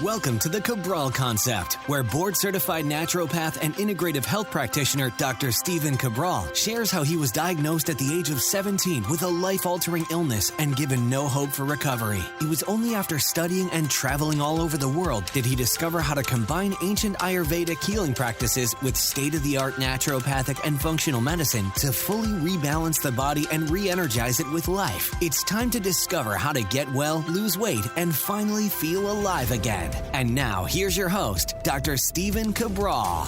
Welcome to the Cabral Concept, where board-certified naturopath and integrative health practitioner Dr. Stephen Cabral shares how he was diagnosed at the age of 17 with a life-altering illness and given no hope for recovery. It was only after studying and traveling all over the world did he discover how to combine ancient Ayurvedic healing practices with state-of-the-art naturopathic and functional medicine to fully rebalance the body and re-energize it with life. It's time to discover how to get well, lose weight, and finally feel alive again. And now, here's your host, Dr. Stephen Cabral.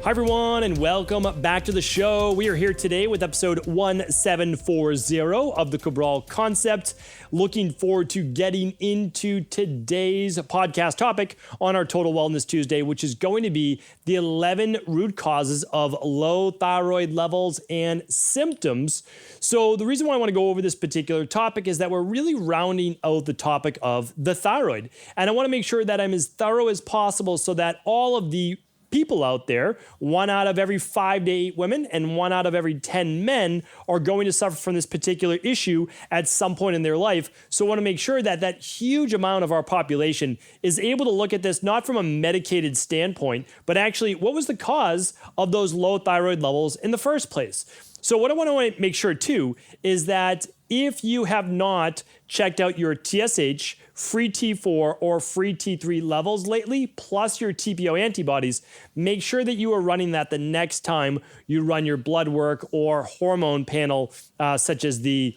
Hi, everyone, and welcome back to the show. We are here today with episode 1740 of the Cabral Concept. Looking forward to getting into today's podcast topic on our Total Wellness Tuesday, which is going to be the 11 root causes of low thyroid levels and symptoms. So the reason why I want to go over this particular topic is that we're really rounding out the topic of the thyroid. And I want to make sure that I'm as thorough as possible so that all of the people out there, 1 out of every 5 to 8 women and 1 out of every 10 men are going to suffer from this particular issue at some point in their life. So I want to make sure that that huge amount of our population is able to look at this not from a medicated standpoint, but actually what was the cause of those low thyroid levels in the first place. So what I want to make sure too is that if you have not checked out your TSH, free T4 or free T3 levels lately, plus your TPO antibodies, make sure that you are running that the next time you run your blood work or hormone panel, such as the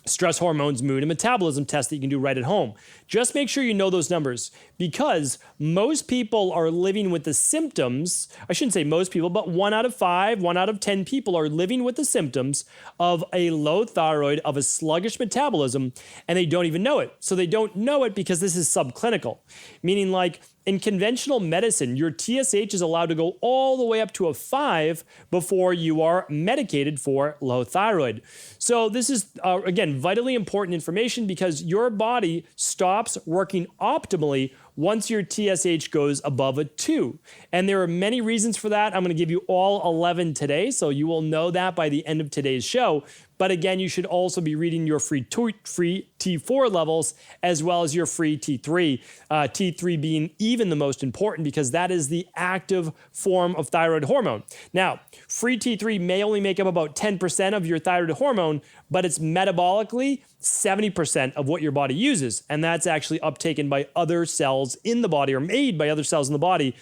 stress hormones, mood, and metabolism test that you can do right at home. Just make sure you know those numbers because most people are living with the symptoms. I shouldn't say most people, but 1 out of 5, 1 out of 10 people are living with the symptoms of a low thyroid, of a sluggish metabolism, and they don't even know it. So they don't know it because this is subclinical, meaning like in conventional medicine, your TSH is allowed to go all the way up to a 5 before you are medicated for low thyroid. So this is, again, vitally important information because your body stops working optimally once your TSH goes above a 2. And there are many reasons for that. I'm going to give you all 11 today, so you will know that by the end of today's show. But again, you should also be reading your free T4 levels as well as your free T3. T3 being even the most important because that is the active form of thyroid hormone. Now, free T3 may only make up about 10% of your thyroid hormone, but it's metabolically 70% of what your body uses. And that's actually uptaken by other cells in the body or made by other cells in the body,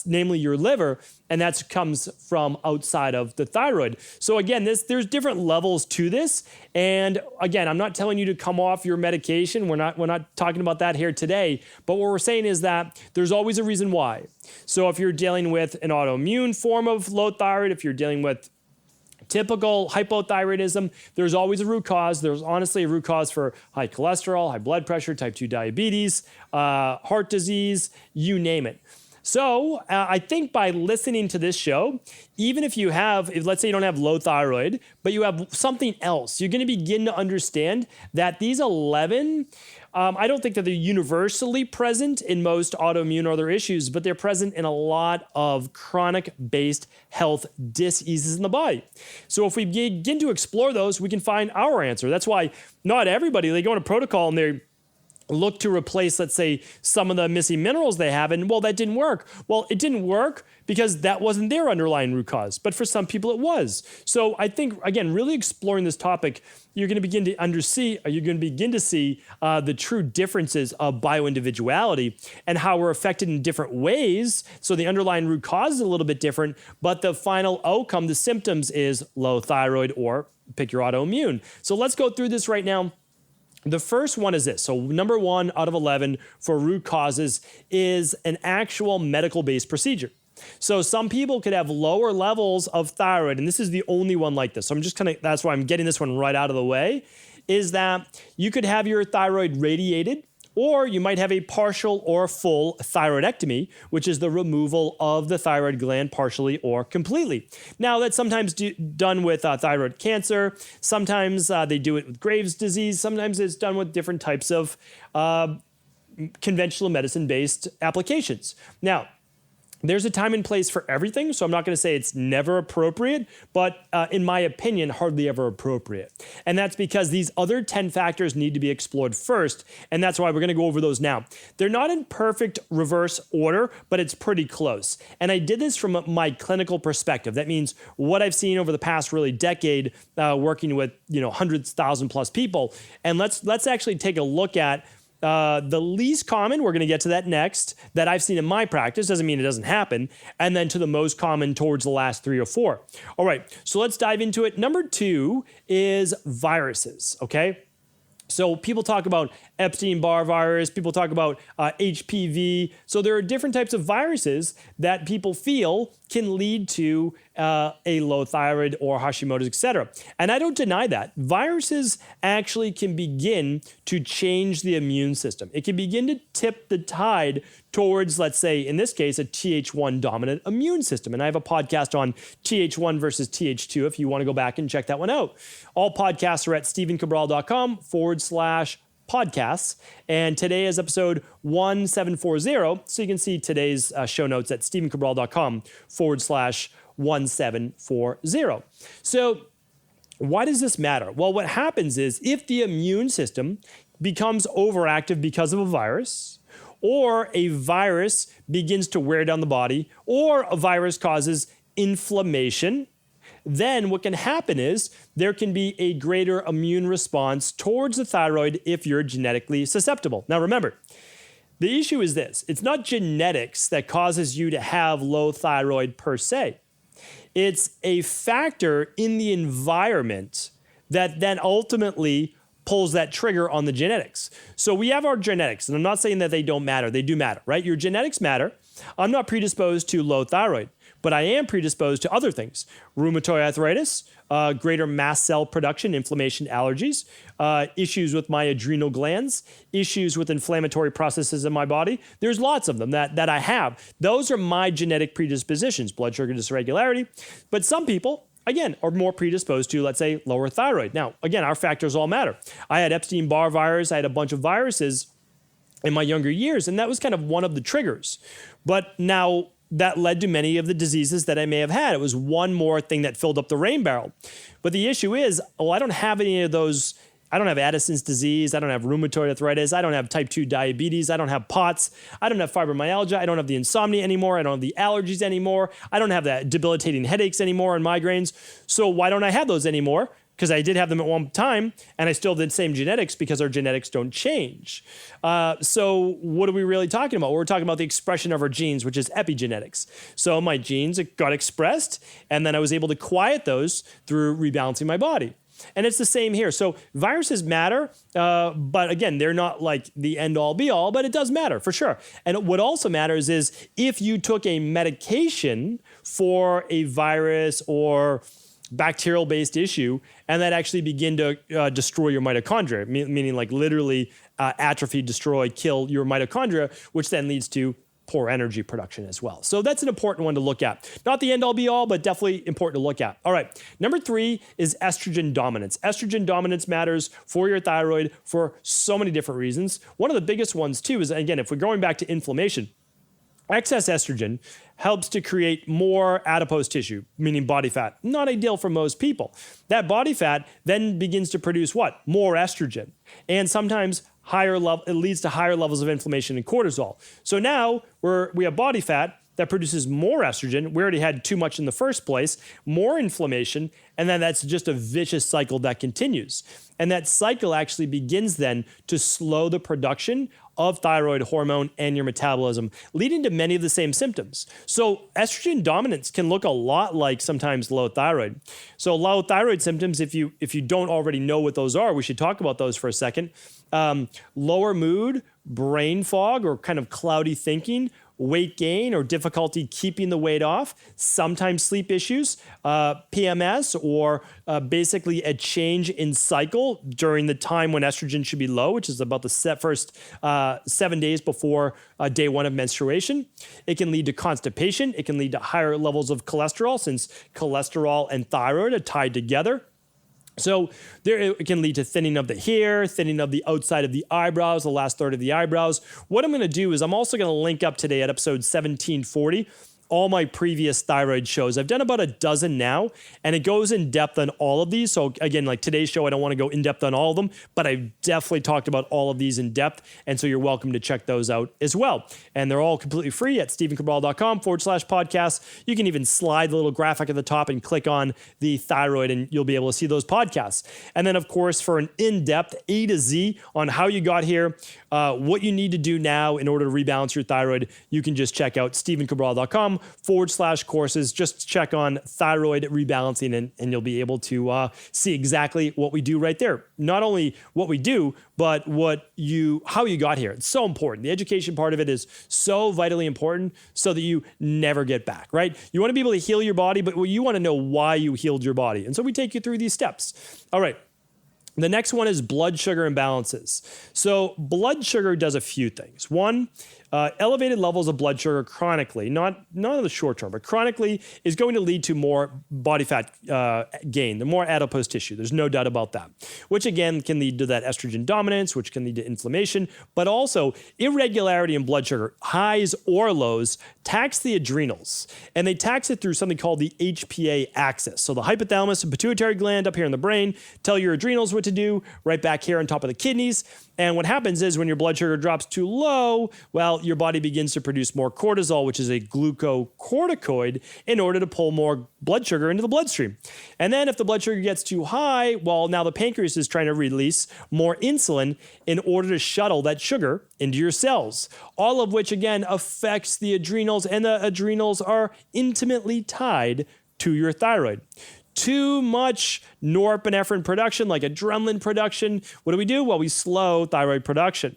namely your liver. And that comes from outside of the thyroid. So again, there's different levels to this. And again, I'm not telling you to come off your medication. We're not talking about that here today. But what we're saying is that there's always a reason why. So if you're dealing with an autoimmune form of low thyroid, if you're dealing with typical hypothyroidism, there's always a root cause. There's honestly a root cause for high cholesterol, high blood pressure, type 2 diabetes, heart disease, you name it. So I think by listening to this show, even if you have, let's say you don't have low thyroid, but you have something else, you're going to begin to understand that these 11, I don't think that they're universally present in most autoimmune or other issues, but they're present in a lot of chronic-based health diseases in the body. So if we begin to explore those, we can find our answer. That's why not everybody, they go on a protocol and they look to replace, let's say, some of the missing minerals they have, and well, that didn't work. Well, it didn't work because that wasn't their underlying root cause, but for some people it was. So I think, again, really exploring this topic, you're going to begin to see the true differences of bioindividuality and how we're affected in different ways. So the underlying root cause is a little bit different, but the final outcome, the symptoms, is low thyroid or pick your autoimmune. So let's go through this right now. The first one is this. So number 1 out of 11 for root causes is an actual medical-based procedure. So some people could have lower levels of thyroid, and this is the only one like this. So that's why I'm getting this one right out of the way, is that you could have your thyroid radiated, or you might have a partial or full thyroidectomy, which is the removal of the thyroid gland partially or completely. Now, that's sometimes done with thyroid cancer. Sometimes they do it with Graves' disease. Sometimes it's done with different types of conventional medicine-based applications. Now, There's a time and place for everything, so I'm not going to say it's never appropriate, but in my opinion, hardly ever appropriate. And that's because these other 10 factors need to be explored first, and that's why we're going to go over those now. They're not in perfect reverse order, but it's pretty close. And I did this from my clinical perspective. That means what I've seen over the past really decade working with hundreds, thousand plus people. And let's actually take a look at the least common, we're going to get to that next, that I've seen in my practice. Doesn't mean it doesn't happen. And then to the most common towards the last 3 or 4. All right, so let's dive into it. Number 2 is viruses, okay? So people talk about Epstein-Barr virus, people talk about HPV. So there are different types of viruses that people feel can lead to a low thyroid or Hashimoto's, etc. And I don't deny that. Viruses actually can begin to change the immune system. It can begin to tip the tide towards, let's say, in this case, a Th1 dominant immune system. And I have a podcast on Th1 versus Th2 if you want to go back and check that one out. All podcasts are at stevencabral.com/podcasts. And today is episode 1740. So you can see today's show notes at stevencabral.com/1740. So why does this matter? Well, what happens is if the immune system becomes overactive because of a virus, or a virus begins to wear down the body, or a virus causes inflammation, then what can happen is there can be a greater immune response towards the thyroid if you're genetically susceptible. Now remember, the issue is this. It's not genetics that causes you to have low thyroid per se. It's a factor in the environment that then ultimately pulls that trigger on the genetics. So we have our genetics, and I'm not saying that they don't matter. They do matter, right? Your genetics matter. I'm not predisposed to low thyroid, but I am predisposed to other things. Rheumatoid arthritis, greater mast cell production, inflammation, allergies, issues with my adrenal glands, issues with inflammatory processes in my body. There's lots of them that I have. Those are my genetic predispositions, blood sugar dysregularity. But some people, again, are more predisposed to, let's say, lower thyroid. Now, again, our factors all matter. I had Epstein-Barr virus. I had a bunch of viruses in my younger years, and that was kind of one of the triggers. But now that led to many of the diseases that I may have had. It was one more thing that filled up the rain barrel. But the issue is, I don't have any of those. I don't have Addison's disease. I don't have rheumatoid arthritis. I don't have type 2 diabetes. I don't have POTS. I don't have fibromyalgia. I don't have the insomnia anymore. I don't have the allergies anymore. I don't have that debilitating headaches anymore and migraines. So why don't I have those anymore? Because I did have them at one time, and I still did the same genetics because our genetics don't change. So what are we really talking about? We're talking about the expression of our genes, which is epigenetics. So my genes got expressed, and then I was able to quiet those through rebalancing my body. And it's the same here. So viruses matter, but again, they're not like the end-all be-all, but it does matter for sure. And what also matters is if you took a medication for a virus or bacterial-based issue, and that actually begin to destroy your mitochondria, meaning like literally atrophy, destroy, kill your mitochondria, which then leads to poor energy production as well. So that's an important one to look at. Not the end-all be-all, but definitely important to look at. All right, number 3 is estrogen dominance. Estrogen dominance matters for your thyroid for so many different reasons. One of the biggest ones too is, again, if we're going back to inflammation, excess estrogen helps to create more adipose tissue, meaning body fat. Not ideal for most people. That body fat then begins to produce what? More estrogen. And sometimes it leads to higher levels of inflammation and cortisol. So now we have body fat that produces more estrogen. We already had too much in the first place, more inflammation, and then that's just a vicious cycle that continues. And that cycle actually begins then to slow the production of thyroid hormone and your metabolism, leading to many of the same symptoms. So estrogen dominance can look a lot like sometimes low thyroid. So low thyroid symptoms, if you don't already know what those are, we should talk about those for a second. Lower mood, brain fog or kind of cloudy thinking, weight gain or difficulty keeping the weight off, sometimes sleep issues, PMS, or basically a change in cycle during the time when estrogen should be low, which is about the first 7 days before day 1 of menstruation. It can lead to constipation. It can lead to higher levels of cholesterol, since cholesterol and thyroid are tied together. So it can lead to thinning of the hair, thinning of the outside of the eyebrows, the last third of the eyebrows. What I'm going to do is I'm also going to link up today at episode 1740 all my previous thyroid shows. I've done about a dozen now, and it goes in depth on all of these. So again, like today's show, I don't want to go in depth on all of them, but I've definitely talked about all of these in depth. And so you're welcome to check those out as well. And they're all completely free at stephencabral.com/podcast. You can even slide the little graphic at the top and click on the thyroid, and you'll be able to see those podcasts. And then of course, for an in-depth A to Z on how you got here, what you need to do now in order to rebalance your thyroid, you can just check out stephencabral.com/courses. Just check on thyroid rebalancing, and you'll be able to see exactly what we do right there. Not only what we do, but how you got here. It's so important. The education part of it is so vitally important so that you never get back, right? You want to be able to heal your body, but you want to know why you healed your body. And so we take you through these steps. All right. The next one is blood sugar imbalances. So blood sugar does a few things. One, elevated levels of blood sugar chronically, not in the short term, but chronically is going to lead to more body fat gain, the more adipose tissue. There's no doubt about that, which again can lead to that estrogen dominance, which can lead to inflammation, but also irregularity in blood sugar, highs or lows, tax the adrenals. And they tax it through something called the HPA axis. So the hypothalamus and pituitary gland up here in the brain tell your adrenals what to do, right back here on top of the kidneys. And what happens is when your blood sugar drops too low, well, your body begins to produce more cortisol, which is a glucocorticoid, in order to pull more blood sugar into the bloodstream. And then if the blood sugar gets too high, well, now the pancreas is trying to release more insulin in order to shuttle that sugar into your cells, all of which, again, affects the adrenals, and the adrenals are intimately tied to your thyroid. Too much norepinephrine production, like adrenaline production, what do? Well, we slow thyroid production.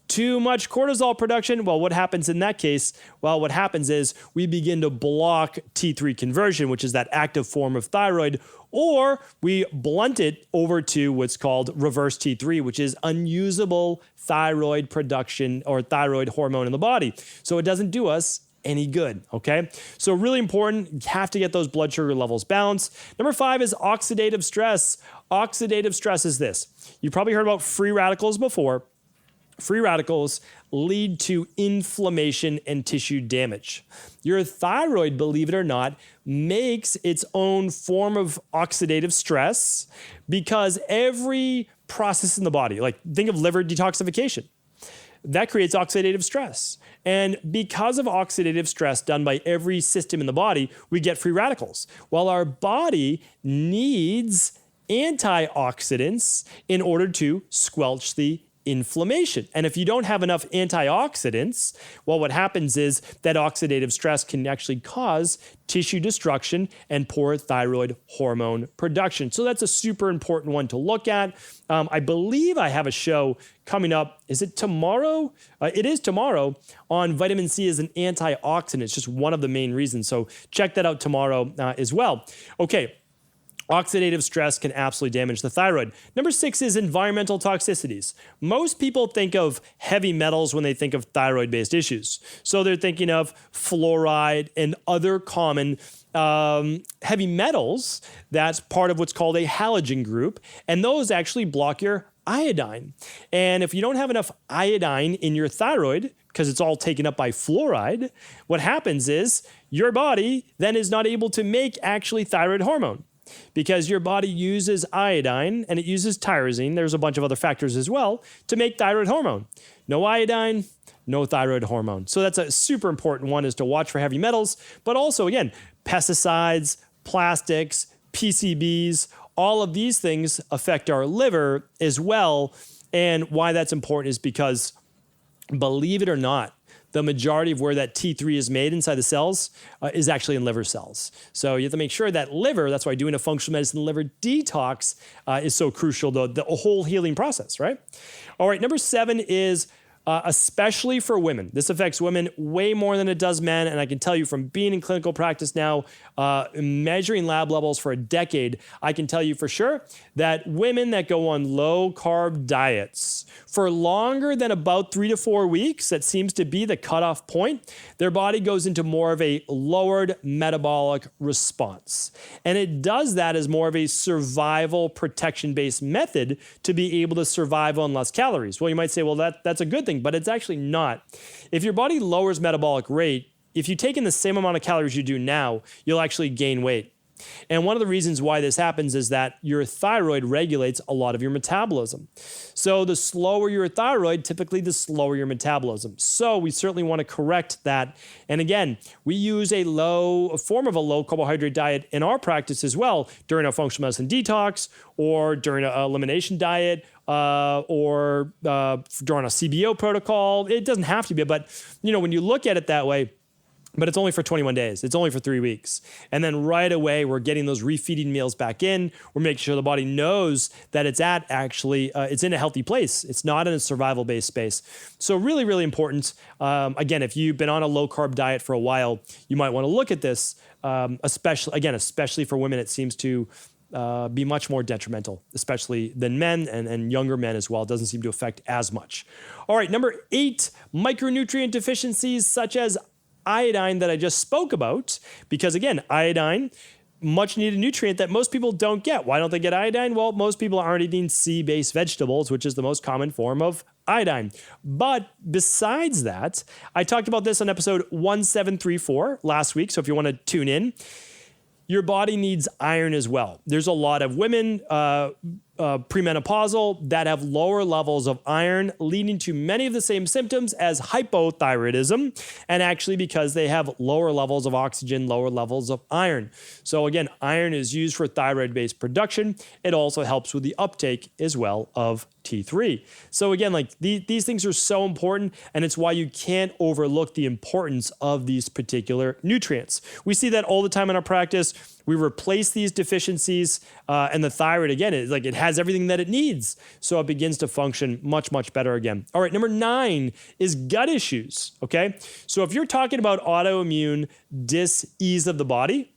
Too much cortisol production, well, what happens in that case? Well, what happens is we begin to block T3 conversion, which is that active form of thyroid, or we blunt it over to what's called reverse T3, which is unusable thyroid production or thyroid hormone in the body. So it doesn't do us any good, okay? So really important, you have to get those blood sugar levels balanced. Number 5 is oxidative stress. Oxidative stress is this. You've probably heard about free radicals before. Free radicals lead to inflammation and tissue damage. Your thyroid, believe it or not, makes its own form of oxidative stress because every process in the body, like think of liver detoxification, that creates oxidative stress. And because of oxidative stress done by every system in the body, we get free radicals. While our body needs antioxidants in order to squelch the inflammation. And if you don't have enough antioxidants, well, what happens is that oxidative stress can actually cause tissue destruction and poor thyroid hormone production. So that's a super important one to look at. I believe I have a show coming up. Is it tomorrow? It is tomorrow on vitamin C as an antioxidant. It's just one of the main reasons. So check that out tomorrow as well. Okay. Oxidative stress can absolutely damage the thyroid. Number 6 is environmental toxicities. Most people think of heavy metals when they think of thyroid-based issues. So they're thinking of fluoride and other common heavy metals. That's part of what's called a halogen group. And those actually block your iodine. And if you don't have enough iodine in your thyroid, because it's all taken up by fluoride, what happens is your body then is not able to make actually thyroid hormone. Because your body uses iodine and it uses tyrosine, there's a bunch of other factors as well, to make thyroid hormone. No iodine, no thyroid hormone. So that's a super important one, is to watch for heavy metals, but also, again, pesticides, plastics, PCBs, all of these things affect our liver as well. And why that's important is because, believe it or not, the majority of where that T3 is made inside the cells is actually in liver cells. So you have to make sure that liver, that's why doing a functional medicine liver detox is so crucial to the whole healing process, right? All right, number 7 is especially for women. This affects women way more than it does men. And I can tell you from being in clinical practice now, measuring lab levels for a decade, I can tell you for sure that women that go on low carb diets for longer than about 3 to 4 weeks, that seems to be the cutoff point, their body goes into more of a lowered metabolic response. And it does that as more of a survival protection-based method to be able to survive on less calories. Well, you might say, well, that's a good thing, but it's actually not. If your body lowers metabolic rate, if you take in the same amount of calories you do now, you'll actually gain weight. And one of the reasons why this happens is that your thyroid regulates a lot of your metabolism. So the slower your thyroid, typically the slower your metabolism. So we certainly want to correct that. And again, we use a form of a low carbohydrate diet in our practice as well during a functional medicine detox or during an elimination diet or during a CBO protocol. It doesn't have to be, but when you look at it that way, but it's only for 21 days. It's only for 3 weeks. And then right away, we're getting those refeeding meals back in. We're making sure the body knows that it's it's in a healthy place. It's not in a survival-based space. So really, really important. Again, if you've been on a low-carb diet for a while, you might want to look at this, especially for women. It seems to be much more detrimental, especially than men and younger men as well. It doesn't seem to affect as much. All right, number 8, micronutrient deficiencies such as iodine that I just spoke about, because again, iodine, much needed nutrient that most people don't get. Why don't they get iodine? Well, most people aren't eating sea-based vegetables, which is the most common form of iodine. But besides that, I talked about this on episode 1734 last week. So if you want to tune in, your body needs iron as well. There's a lot of women premenopausal that have lower levels of iron, leading to many of the same symptoms as hypothyroidism, and actually because they have lower levels of oxygen, lower levels of iron. So again, iron is used for thyroid-based production. It also helps with the uptake as well of T3. So again, these things are so important, and it's why you can't overlook the importance of these particular nutrients. We see that all the time in our practice. We replace these deficiencies, and the thyroid, again, it has everything that it needs. So it begins to function much, much better again. All right, number 9 is gut issues, okay? So if you're talking about autoimmune dis-ease of the body,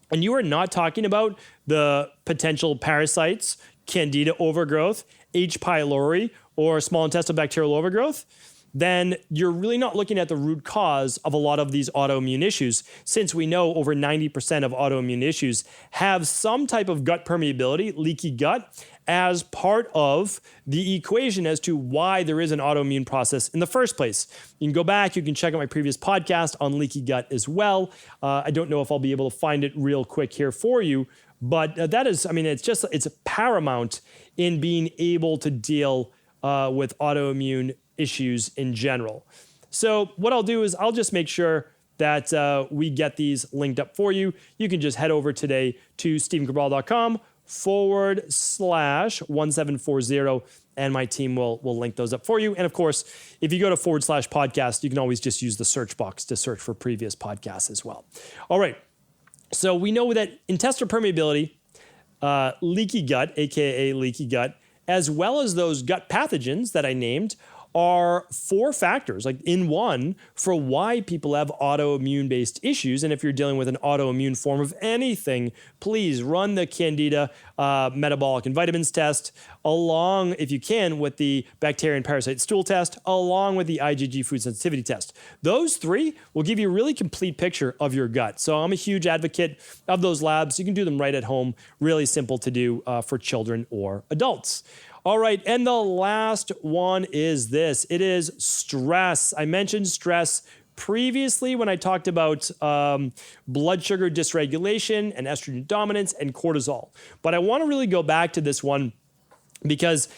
and you are not talking about the potential parasites, candida overgrowth, H. pylori, or small intestinal bacterial overgrowth, then you're really not looking at the root cause of a lot of these autoimmune issues, since we know over 90% of autoimmune issues have some type of gut permeability, leaky gut, as part of the equation as to why there is an autoimmune process in the first place. You can go back, you can check out my previous podcast on leaky gut as well. I don't know if I'll be able to find it real quick here for you, but it's paramount in being able to deal with autoimmune issues in general. So what I'll do is I'll just make sure that we get these linked up for you. You can just head over today to stevencabral.com/1740, and my team will link those up for you. And of course, if you go to /podcast, you can always just use the search box to search for previous podcasts as well. All right. So we know that intestinal permeability, leaky gut, aka leaky gut, as well as those gut pathogens that I named, are 4 factors, in one, for why people have autoimmune-based issues. And if you're dealing with an autoimmune form of anything, please run the Candida metabolic and vitamins test along, if you can, with the bacteria and parasite stool test, along with the IgG food sensitivity test. Those 3 will give you a really complete picture of your gut. So I'm a huge advocate of those labs. You can do them right at home, really simple to do for children or adults. All right, and the last one is this. It is stress. I mentioned stress previously when I talked about blood sugar dysregulation and estrogen dominance and cortisol. But I want to really go back to this one because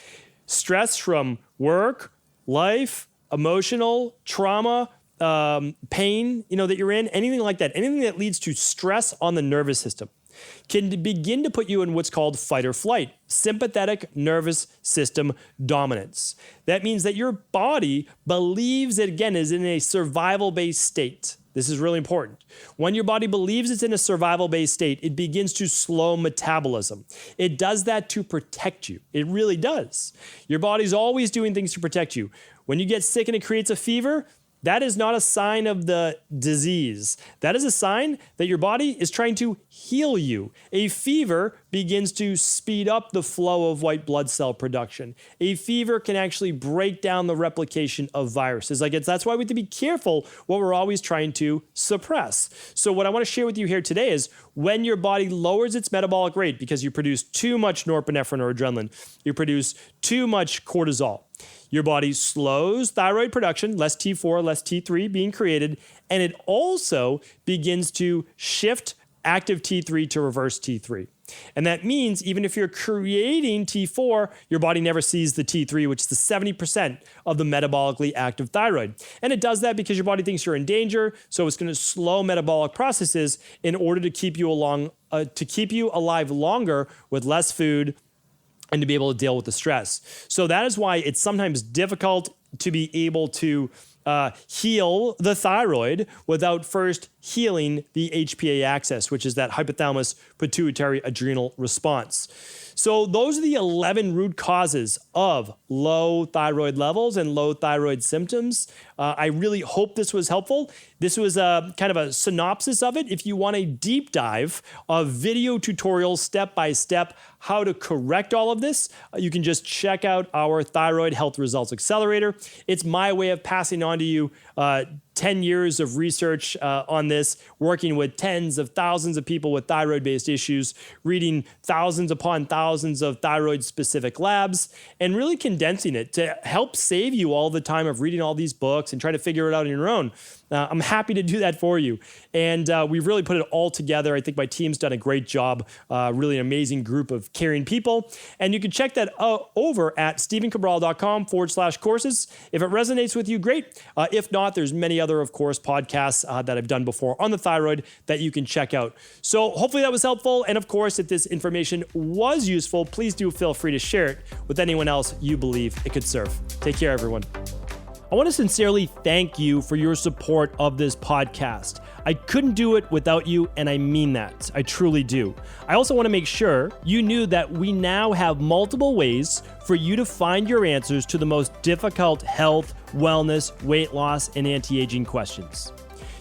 stress from work, life, emotional, trauma, pain, that you're in, anything like that, anything that leads to stress on the nervous system can begin to put you in what's called fight or flight, sympathetic nervous system dominance. That means that your body believes it, again, is in a survival-based state. This is really important. When your body believes it's in a survival-based state, it begins to slow metabolism. It does that to protect you. It really does. Your body's always doing things to protect you. When you get sick and it creates a fever, that is not a sign of the disease. That is a sign that your body is trying to heal you. A fever begins to speed up the flow of white blood cell production. A fever can actually break down the replication of viruses. That's why we have to be careful what we're always trying to suppress. So what I want to share with you here today is when your body lowers its metabolic rate because you produce too much norepinephrine or adrenaline, you produce too much cortisol, Your body slows thyroid production, less T4, less T3 being created, and it also begins to shift active T3 to reverse T3. And that means even if you're creating T4, your body never sees the T3, which is the 70% of the metabolically active thyroid. And it does that because your body thinks you're in danger, so it's going to slow metabolic processes in order to keep you alive longer with less food and to be able to deal with the stress. So that is why it's sometimes difficult to be able to heal the thyroid without first healing the HPA axis, which is that hypothalamus pituitary adrenal response. So those are the 11 root causes of low thyroid levels and low thyroid symptoms. I really hope this was helpful. This was kind of a synopsis of it. If you want a deep dive of video tutorials, step-by-step, how to correct all of this, you can just check out our Thyroid Health Results Accelerator. It's my way of passing on to you 10 years of research on this, working with tens of thousands of people with thyroid-based issues, reading thousands upon thousands of thyroid-specific labs, and really condensing it to help save you all the time of reading all these books and try to figure it out on your own. I'm happy to do that for you. And we've really put it all together. I think my team's done a great job, really an amazing group of caring people. And you can check that over at stephencabral.com/courses. If it resonates with you, great. If not, there's many other, of course, podcasts that I've done before on the thyroid that you can check out. So hopefully that was helpful. And of course, if this information was useful, please do feel free to share it with anyone else you believe it could serve. Take care, everyone. I want to sincerely thank you for your support of this podcast. I couldn't do it without you, and I mean that. I truly do. I also want to make sure you knew that we now have multiple ways for you to find your answers to the most difficult health, wellness, weight loss, and anti-aging questions.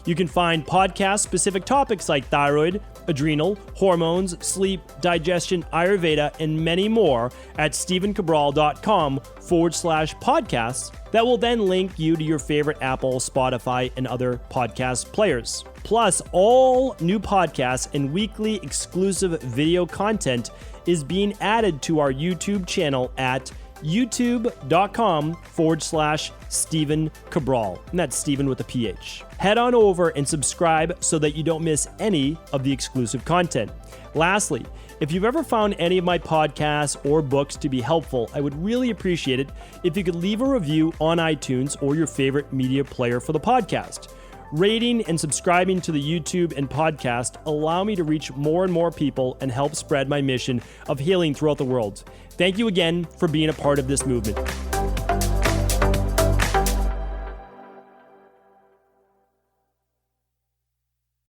You can find podcast-specific topics like thyroid, adrenal, hormones, sleep, digestion, Ayurveda, and many more at stephencabral.com/podcasts that will then link you to your favorite Apple, Spotify, and other podcast players. Plus, all new podcasts and weekly exclusive video content is being added to our YouTube channel at youtube.com/Stephen Cabral. And that's Stephen with a PH. Head on over and subscribe so that you don't miss any of the exclusive content. Lastly, if you've ever found any of my podcasts or books to be helpful, I would really appreciate it if you could leave a review on iTunes or your favorite media player for the podcast. Rating and subscribing to the YouTube and podcast allow me to reach more and more people and help spread my mission of healing throughout the world. Thank you again for being a part of this movement.